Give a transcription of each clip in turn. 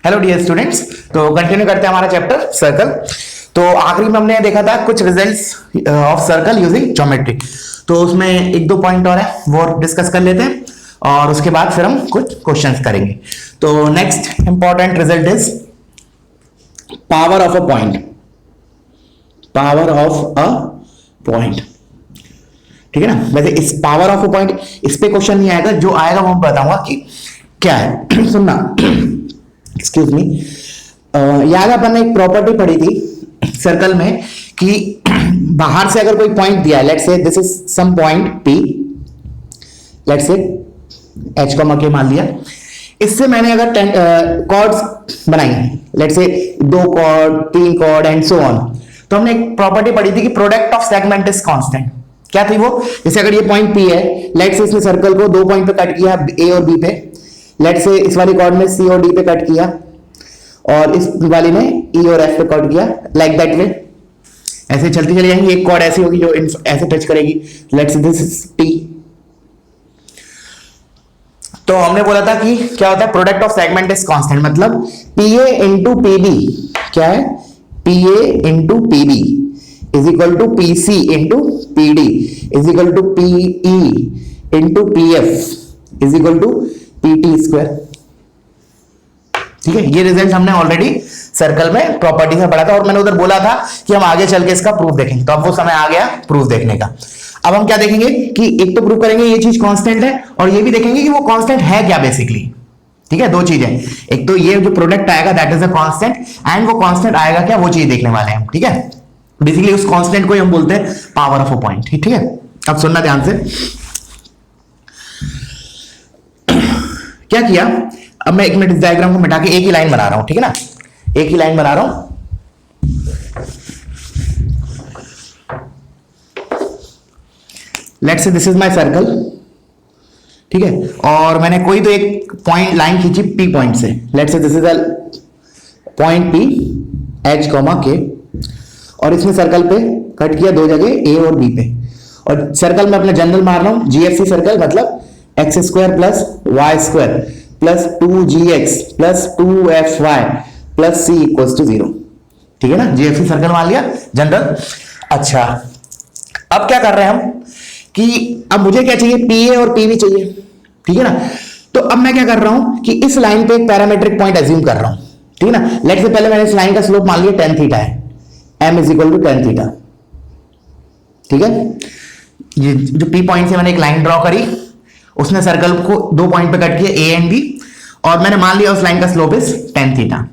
Hello dear students, तो continue करते हैं हमारा चैप्टर सर्कल। तो आखिरी में हमने देखा था कुछ results of circle using geometry. तो उसमें एक दो पॉइंट और है वो डिस्कस कर लेते हैं और उसके बाद फिर हम कुछ क्वेश्चंस करेंगे। तो next important result is power of a point. Power of a point, ठीक है ना। वैसे इस पावर ऑफ अ पॉइंट इस पे क्वेश्चन नहीं आएगा, जो आएगा वो बताऊंगा कि क्या है। सुनना, एक्सक्यूज मी। याद अपन ने एक प्रॉपर्टी पढ़ी थी सर्कल में कि बाहर से अगर कोई पॉइंट दिया है, let's say this is some point P, let's say H comma K मान लिया। इससे मैंने अगर कॉर्ड्स बनाई, let's say 2 chord 3 chord and so on, तो हमने एक प्रॉपर्टी पढ़ी थी कि product of segment is constant. क्या थी वो? जैसे अगर ये पॉइंट P है, लेट्स से इसने सर्कल को 2 पॉइंट पे कट किया, A और B पे। लेट्स से इस वाली कॉर्ड में C और D पे कट किया और इस वाली में E और F पे कट किया, लाइक दैट वे। ऐसे चलती चली जाएंगी। एक कॉर्ड ऐसी होगी जो ऐसे टच करेगी, let's say this is T। तो हमने बोला था कि क्या होता है, product of segment is constant, मतलब PA इंटू PB क्या है, PA into PB is equal to PC into PD is equal to PE into PF is equal to PT square. ठीक है, ये रिजल्ट हमने ऑलरेडी सर्कल में property से पढ़ा था और मैंने उधर बोला था कि हम आगे चल के इसका प्रूफ देखेंगे। तो अब वो समय आ गया प्रूफ देखने का। अब हम क्या देखेंगे कि एक तो प्रूफ करेंगे ये चीज कांस्टेंट है और ये भी देखेंगे कि वो कांस्टेंट है क्या बेसिकली। ठीक है, दो चीजें, एक तो ये जो प्रोडक्ट आएगा that is a constant, and वो कांस्टेंट आएगा क्या, वो चीज देखने वाले हैं। ठीक है, बेसिकली उस कांस्टेंट को ही हम बोलते हैं पावर ऑफ अ पॉइंट। ठीक है, अब सुनना ध्यान से। क्या किया, अब मैं 1 मिनट इस डायग्राम को मिटा के एक ही लाइन बना रहा हूं। ठीक है ना, एक ही लाइन बना रहा हूं। Let's say this is my circle, ठीक है, और मैंने कोई तो एक पॉइंट लाइन खींची P पॉइंट से। Let's say this is a point P H comma K, और इसमें सर्कल पे कट किया 2 जगह A और B पे, और सर्कल में अपना जनरल मार रहा हूं GFC सर्कल, मतलब x square plus y square plus 2gx plus 2fy plus c equals to 0। ठीक है ना, GFC सर्कल मान लिया जनरल। अच्छा, अब क्या कर रहे हैं हम कि अब मुझे क्या चाहिए, PA और PB चाहिए। ठीक है ना, तो अब मैं क्या कर रहा हूं कि इस लाइन पे एक पैरामीट्रिक पॉइंट एज्यूम कर रहा हूं। ठीक है ना, लेट्स से पहले मैंने इस लाइन का स्लोप मान लिया tan थीटा है, m is equal to tan theta. ठीक है, ये जो P पॉइंट से मैंने एक लाइन ड्रॉ करी, उसने सर्कल को 2 पॉइंट पे कट किया A एंड B, और मैंने मान लिया उस लाइन का स्लोप इज tan थीटा।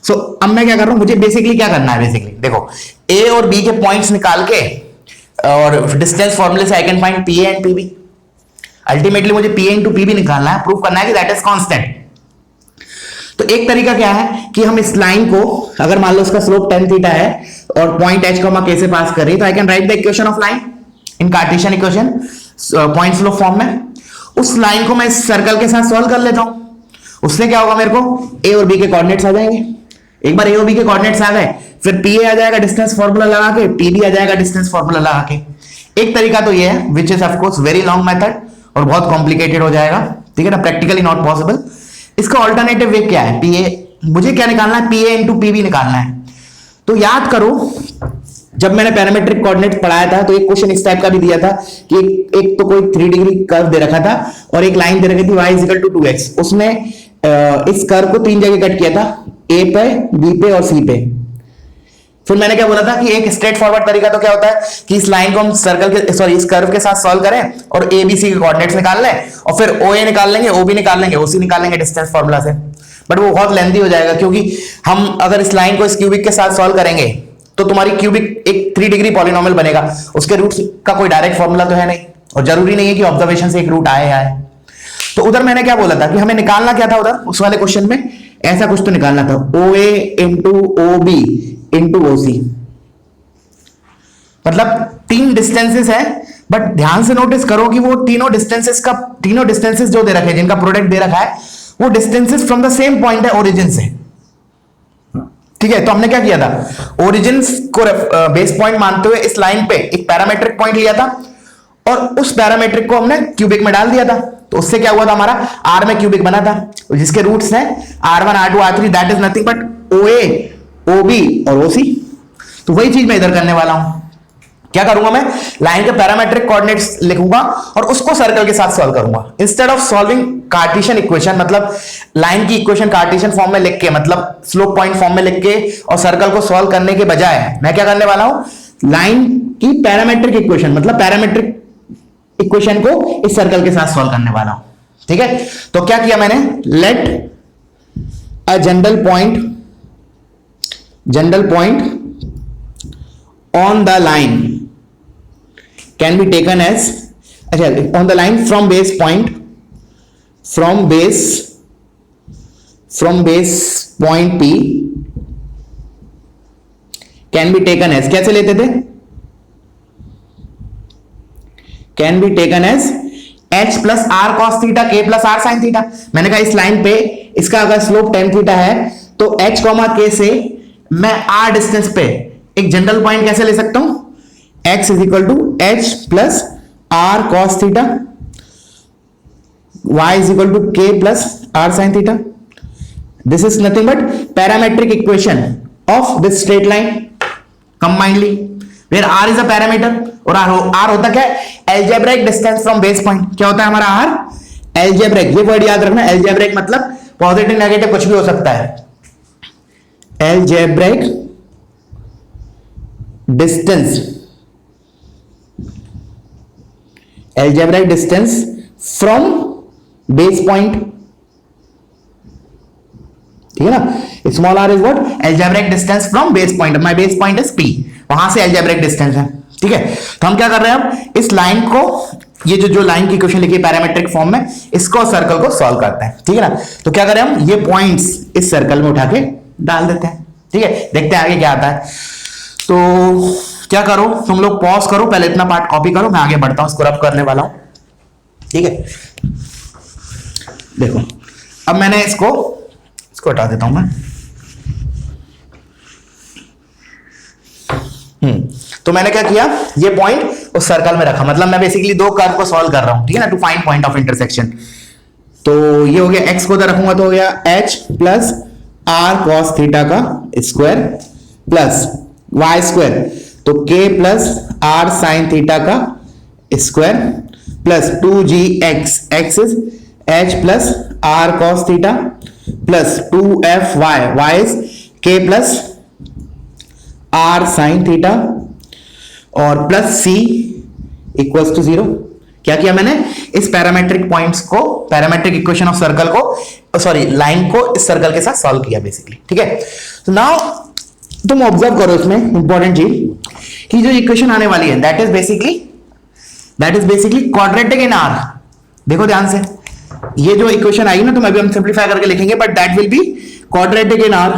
सो अब मैं क्या कर रहा हूं, मुझे बेसिकली क्या करना है, बेसिकली देखो A और B के पॉइंट्स निकाल के और डिस्टेंस फॉर्मूले से I can find PA and PB। Ultimately मुझे PA इंटू PB निकालना है, प्रूव करना है कि दैट इज कांस्टेंट। तो एक तरीका क्या है कि हम इस लाइन को, अगर मान लो उसका स्लोप tan थीटा है और पॉइंट H कॉमा K से पास कर रही है, तो I can write the equation of line in Cartesian equation point slope form में। उस लाइन को मैं इस सर्कल के साथ सॉल्व कर लेता हूं। उससे क्या होगा, मेरे को A और B के कोऑर्डिनेट्स आ जाएंगे। एक बार A और B के कोऑर्डिनेट्स आ गए, फिर PA आ जाएगा डिस्टेंस फार्मूला लगा के, PB आ जाएगा डिस्टेंस फार्मूला लगा के। एक तरीका तो ये है, which is of course very long method और बहुत कॉम्प्लिकेटेड हो जाएगा। ठीक है ना, प्रैक्टिकली नॉट पॉसिबल। इसका ऑल्टरनेटिव वे क्या है, PA, मुझे क्या निकालना है, PA इंटू PB निकालना है। तो याद करो, जब मैंने पैरामीट्रिक कोऑर्डिनेट पढ़ाया था तो एक क्वेश्चन इस टाइप का भी दिया था कि एक तो कोई 3 डिग्री कर्व दे रखा था और एक लाइन दे रखी थी y is equal to 2x। उसने इस कर्व को 3 जगह कट किया था, A पे, B पे और C पे। फिर मैंने क्या बोला था कि एक स्ट्रेट फॉरवर्ड तरीका तो क्या होता है कि इस लाइन को हम सर्कल के, सॉरी, इस कर्व के साथ सॉल्व करें और A B C के कोऑर्डिनेट्स निकाल लें और फिर OA निकाल लेंगे, OB निकाल लेंगे, OC निकाल लेंगे डिस्टेंस फॉर्मूला से। बट वो बहुत लेंथी हो जाएगा, क्योंकि हम अगर इस लाइन को इस क्यूबिक के साथ सॉल्व करेंगे तो तुम्हारी क्यूबिक एक 3 डिग्री पॉलिनोमियल बनेगा। उसके रूट का कोई डायरेक्ट फॉर्मूला तो है नहीं, और जरूरी नहीं है कि ऑब्जर्वेशन से एक रूट आए। तो उधर मैंने क्या बोला था कि हमें निकालना क्या था, उधर उस वाले क्वेश्चन में ऐसा कुछ तो निकालना था, OA into OB into OC। मतलब 3 डिस्टेंसेस है, बट ध्यान से नोटिस करो कि वो तीनों डिस्टेंसेस जो दे रखे हैं, जिनका प्रोडक्ट दे रखा है, वो distances from the same point है, ओरिजिन से। ठीक है, तो हमने क्या किया था, ओरिजिन को बेस पॉइंट मानते हुए इस लाइन पे एक पैरामेट्रिक पॉइंट लिया था और उस पैरामेट्रिक को हमने क्यूबिक में डाल दिया था। तो उससे क्या हुआ था, हमारा R में क्यूबिक बना था, जिसके रूट्स हैं R1 R2 R3 that is nothing but OA OB और OC। तो वही चीज मैं इधर करने वाला हूं। क्या करूंगा मैं, लाइन के पैरामेट्रिक कोऑर्डिनेट्स लिखूंगा और उसको सर्कल के साथ सॉल्व करूंगा। Instead of solving Cartesian equation, मतलब लाइन की इक्वेशन कार्टेशियन फॉर्म में लिख के, मतलब स्लोप पॉइंट फॉर्म में लिख के और सर्कल को सॉल्व करने के बजाय मैं क्या करने वाला हूं, लाइन की पैरामेट्रिक इक्वेशन, मतलब पैरामेट्रिक इक्वेशन को इस सर्कल के साथ सॉल्व करने वाला हूं। ठीक है, तो क्या किया मैंने, let a general point on the line can be taken as, on the line from base point P can be taken as, कैसे लेते थे, can be taken as h plus r cos theta k plus r sin theta. मैंने कहा इस line पे इसका अगर slope tan theta है तो h, k से मैं r डिस्टेंस पे एक जनरल पॉइंट कैसे ले सकता हूं, x is equal to h plus r cos theta, y is equal to k plus r sine theta. This is nothing but parametric equation of this straight line combinedly, where r is a parameter और r होता क्या है, algebraic distance from base point. क्या होता है हमारा r, algebraic, ये word याद रखना, एल्जेब्रिक मतलब पॉजिटिव नेगेटिव कुछ भी हो सकता है, algebraic distance from base point. ठीक है ना, small r is what, algebraic distance from base point, my base point is P, वहां से एल्जेब्रिक डिस्टेंस है। ठीक है, तो हम क्या कर रहे हैं, अब इस लाइन को, ये जो लाइन की इक्वेशन लिखी है पैरामेट्रिक फॉर्म में, इसको सर्कल को सॉल्व करते हैं। ठीक है ना, तो क्या करें हम, ये पॉइंट्स इस सर्कल में उठा के डाल देते हैं। ठीक है, देखते हैं आगे क्या आता है। तो क्या करो, तुम लोग पॉज करो, पहले इतना पार्ट कॉपी करो, मैं आगे बढ़ता हूं, इसको रब करने वाला हूं। ठीक है, देखो अब मैंने इसको हटा देता हूं मैं। तो मैंने क्या किया, ये पॉइंट उस सर्कल में रखा, मतलब मैं बेसिकली दो कर्व को सॉल्व कर रहा हूं। ठीक है ना, to find point of intersection. तो ये हो गया, x को उधर रखूंगा तो हो गया h plus r cos theta का स्क्वायर प्लस y स्क्वायर, तो k plus r sine theta का square plus 2gx, x is h plus r cos theta plus 2fy, y is k plus r sine theta और plus c equals to 0। क्या किया मैंने, इस parametric points को, parametric equation of circle को, sorry line को इस circle के साथ सॉल्व किया बेसिकली। ठीक है, तो नाउ तुम ऑब्जर्व करो इसमें इंपॉर्टेंट चीज कि जो इक्वेशन आने वाली है that is basically quadratic in are. देखो ध्यान से, ये जो इक्वेशन आई ना, तो अभी हम सिंप्लीफाई करके लिखेंगे, but that will be quadratic in are.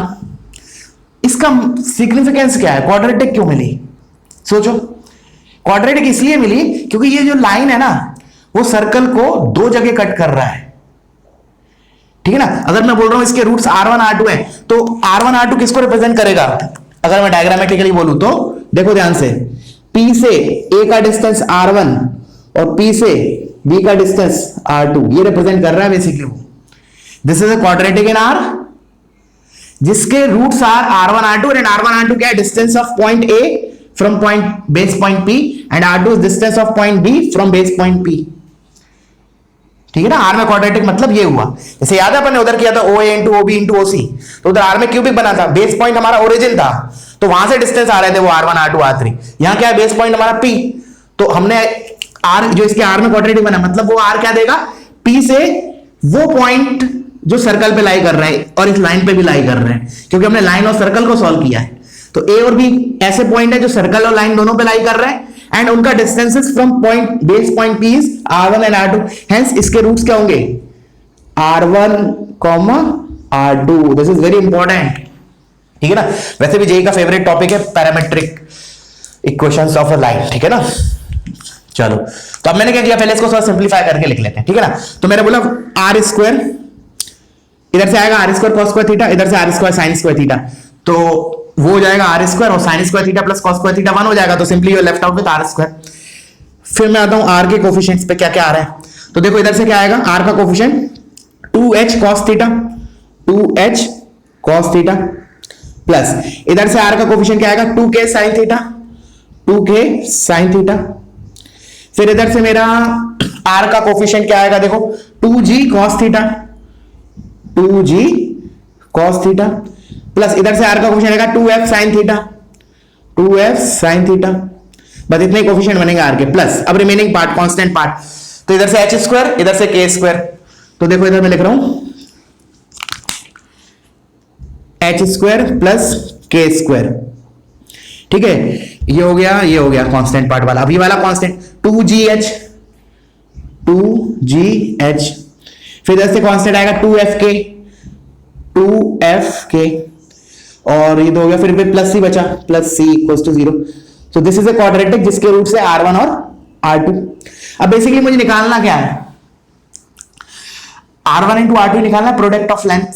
इसका सिग्निफिकेंस क्या है, क्वाड्रेटिक क्यों मिली, सोचो। क्वाड्रेटिक इसलिए मिली क्योंकि ये जो लाइन है ना, वो सर्कल को दो जगह कट कर रहा है। ठीक है ना, अगर मैं बोल रहा हूं इसके रूट्स R1 R2 है, तो R1 R2 किसको रिप्रेजेंट करेगा, अगर मैं डायग्रामेटिकली बोलूं तो देखो ध्यान से, P से A का डिस्टेंस R1 और P से B का डिस्टेंस R2, ये रिप्रेजेंट कर रहा है बेसिकली वो। This is a quadratic in R जिसके roots are R1 R2 and R1 R2 क्या है, distance of point A from point base point P and R2 is distance of point B from base point P। ठीक है ना, R में quadratic मतलब ये हुआ, जैसे याद है अपन ने उधर किया था OA into OB into OC, तो उधर R में क्यूबिक बना था, बेस पॉइंट हमारा ओरिजिन था, तो वहां से डिस्टेंस आ रहे थे वो R1 R2 R3। यहां क्या है, बेस पॉइंट हमारा P, तो हमने R जो इसके R में क्वाड्रेटिक बना, मतलब वो R क्या देगा, P से वो पॉइंट जो सर्कल पे लाई कर रहे हैं और इस लाइन पे भी लाई कर रहे हैं, क्योंकि हमने लाइन और सर्कल को सॉल्व किया है। तो A और B ऐसे पॉइंट है जो सर्कल और लाइन दोनों पे लाई कर रहे हैं, एंड उनका distances from point base point P is R1 and R2, hence इसके रूट्स क्या होंगे, R1, R2। This is very important. ठीक है ना, वैसे भी जेई का फेवरेट टॉपिक है parametric equations of a line. ठीक है ना, चलो तो अब मैंने क्या किया, पहले इसको थोड़ा सिंप्लीफाई करके लिख लेते हैं। ठीक है ना, तो मैंने बोला आर स्क्वायर, इधर से आएगा r square cos square theta, इधर से r square sine square theta, तो वो हो जाएगा आर स्क्वायर और sine square theta plus cos square theta 1 हो जाएगा, तो simply you left out with r square. फिर मैं आता हूं आर के कोफिशिएंट्स पे क्या क्या आ रहा है, तो देखो इधर से क्या आएगा, आर का coefficient 2h cos theta 2h cos theta plus इधर से r का कोफिशिएंट क्या आएगा 2k sin theta, 2k sin theta. फिर इधर से मेरा r का कोफिशिएंट क्या आएगा देखो 2g cos theta, 2g cos theta plus इधर से r का कोफिशिएंट आएगा 2f sin theta, 2f sin theta. बस इतने कोफिशिएंट बनेंगे r के प्लस अब रिमेनिंग पार्ट कांस्टेंट पार्ट, तो इधर से h स्क्वायर इधर से k स्क्वायर। तो देखो इधर मैं लिख रहा हूं h square plus k square, ठीक है। ये हो गया कांस्टेंट पार्ट वाला। अभी वाला कांस्टेंट 2gh, 2gh फिर इधर से कांस्टेंट आएगा 2fk, 2fk और ये तो हो गया। फिर प्लस सी बचा, प्लस सी इक्वल्स टू 0। तो दिस इज ए क्वाड्रेटिक जिसके रूट से r1 और r2। अब बेसिकली मुझे निकालना क्या है, r1 इंटू r2 निकालना, product of length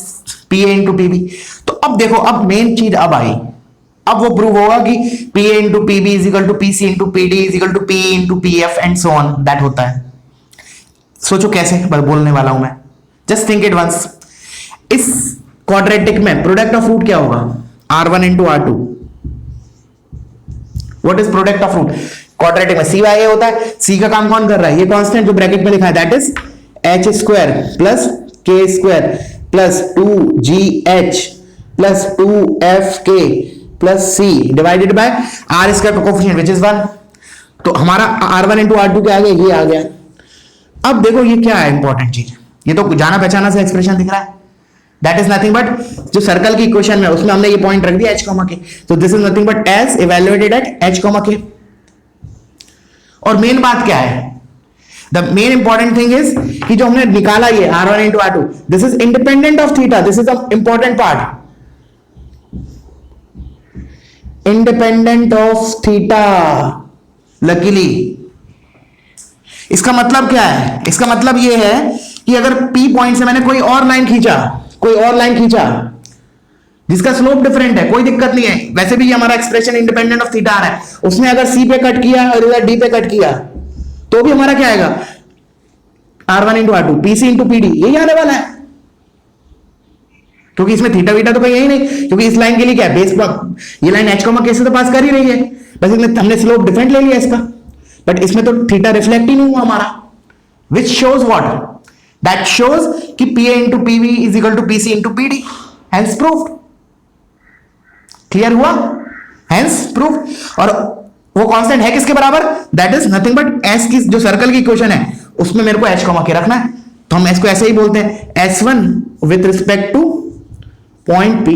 pa into pb। तो अब देखो अब मेन चीज अब आई, अब वो प्रूव होगा कि pa into pb is equal to pc into pd is equal to p into pf and so on that होता है। सोचो कैसे बोलने वाला हूं मैं, जस्ट थिंक इट वंस। इस क्वाड्रेटिक में प्रोडक्ट ऑफ रूट क्या होगा r1 into r2। What is product of root quadratic में, cy a होता है। c का काम कौन कर रहा है, ये कांस्टेंट जो ब्रैकेट में लिखा है that is h square plus k square plus 2gh plus 2fk plus c divided by r square coefficient which is 1। तो हमारा r1 इंटू r2 क्या आ गया, ये आ गया। अब देखो ये क्या है इंपॉर्टेंट चीज, ये तो जाना पहचाना से एक्सप्रेशन दिख रहा है, दैट इज नथिंग बट जो सर्कल की इक्वेशन में उसमें हमने ये पॉइंट रख दिया h, k। तो this is nothing but as evaluated at h, k। और मेन बात क्या है, the main important thing is कि जो हमने निकाला ये r1 into r2 this is independent of theta, this is the important part, independent of theta luckily. इसका मतलब क्या है, इसका मतलब ये है कि अगर P पॉइंट से मैंने कोई और लाइन खींचा जिसका स्लोप डिफरेंट है, कोई दिक्कत नहीं है। वैसे भी हमारा एक्सप्रेशन इंडिपेंडेंट ऑफ थीटा आ रहा है, उसने अगर C पे कट किया और इधर D पे कट किया तो भी हमारा क्या आएगा r1 into r2 pc into pd, यही आने वाला है। क्योंकि इसमें थीटा वीटा तो कहीं यही नहीं, क्योंकि इस लाइन के लिए क्या है बेस, ये लाइन h, k से तो पास कर ही रही है, बस इसमें हमने स्लोप डिफरेंट ले लिया इसका, बट इसमें तो थीटा रिफ्लेक्ट ही नहीं हुआ हमारा, which shows what, that shows कि pa into pv is equal to pc into pd, hence proved. Clear हुआ, हेंस प्रूव्ड। और वो कांस्टेंट है किसके बराबर, that is nothing but s की जो सर्कल की इक्वेशन है उसमें मेरे को h, k रखना है, तो हम s को ऐसे ही बोलते हैं s1 with respect two point P।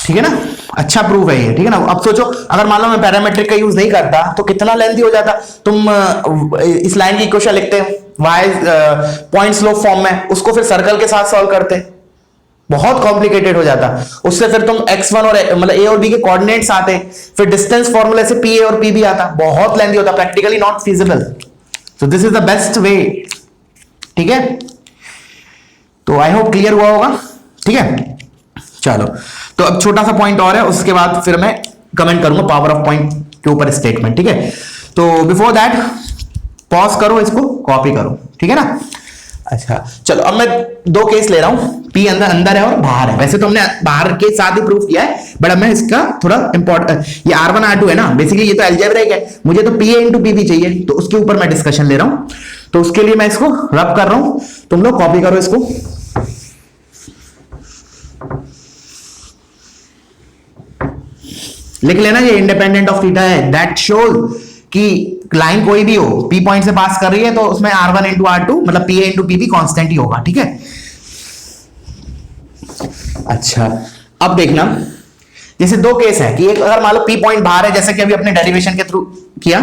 ठीक है ना, अच्छा प्रूफ है ये, ठीक है ना। अब सोचो अगर मान लो मैं पैरामेट्रिक का यूज नहीं करता तो कितना लेंथी हो जाता। तुम इस लाइन की इक्वेशन लिखते y पॉइंट स्लोप फॉर्म में, उसको फिर सर्कल के साथ सॉल्व करते, बहुत कॉम्प्लिकेटेड हो जाता। उससे फिर तुम x1 और मतलब a और b के कोऑर्डिनेट्स आते, फिर डिस्टेंस फॉर्मूले से pa और pb आता, बहुत लेंथी होता, practically not feasible. So this is the best way, ठीक है। तो आई होप क्लियर हुआ होगा, ठीक है। चलो तो अब छोटा सा पॉइंट और है, उसके बाद फिर मैं कमेंट करूंगा पावर ऑफ पॉइंट के ऊपर स्टेटमेंट, ठीक है। तो बिफोर दैट पॉज करो, इसको कॉपी करो, ठीक है ना। अच्छा चलो अब मैं दो केस ले रहा हूं, P अंदर है और बाहर है। वैसे तो हमने बाहर के साथ ही प्रूफ किया है, बट अब मैं इसका थोड़ा इंपॉर्टेंट, ये r1 r2 है ना, बेसिकली ये तो अलजेब्रिक है, मुझे तो pa इंटू pb चाहिए, तो उसके ऊपर मैं डिस्कशन ले रहा हूं। तो उसके लिए मैं इसको रब कर रहा हूं, तुम लोग कॉपी करो इसको। लिख लेना ये इंडिपेंडेंट ऑफ थीटा है, दैट शोज कि लाइन कोई भी हो P पॉइंट से पास कर रही है तो उसमें r1 इंटू r2 मतलब pa इंटू pb कांस्टेंट ही होगा, ठीक है। अच्छा अब देखना, जैसे दो केस है कि एक अगर मान लो P पॉइंट बाहर है, जैसे कि अभी अपने डेरिवेशन के थ्रू किया,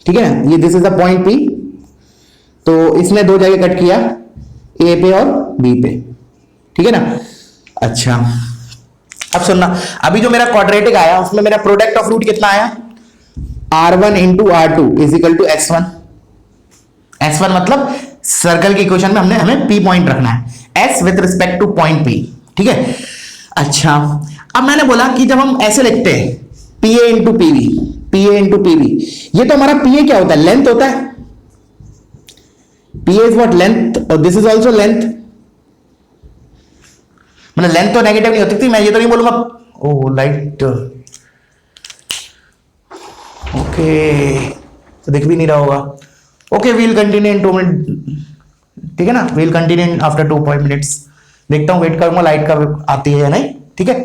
ठीक है। ये this is the point P, तो इसने दो जगह कट किया, A पे और B पे, ठीक है ना। अच्छा अब सुनना, अभी जो मेरा क्वाड्रेटिक आया उसमें मेरा प्रोडक्ट ऑफ रूट कितना आया, r1 into r2 is equal to s1। s1 मतलब सर्कल की इक्वेशन में हमें P पॉइंट रखना है, s with respect two point P, ठीक है। अच्छा अब मैंने बोला कि जब हम ऐसे लिखते हैं pa into pb, pa into pb, ये तो हमारा pa क्या होता है, लेंथ होता है। पी इज व्हाट लेंथ और दिस इज ऑल्सो लेंथ, मतलब लेंथ तो नेगेटिव नहीं होती थी, मैं ये तो नहीं बोलूंगा ओ लाइट ओके तो दिख भी नहीं रहा होगा। Okay we'll continue in 2 minute, ठीक है ना, वील कंटिन्यू आफ्टर 2 मिनट्स। देखता हूँ, वेट करूंगा लाइट का आती है या नहीं, ठीक है।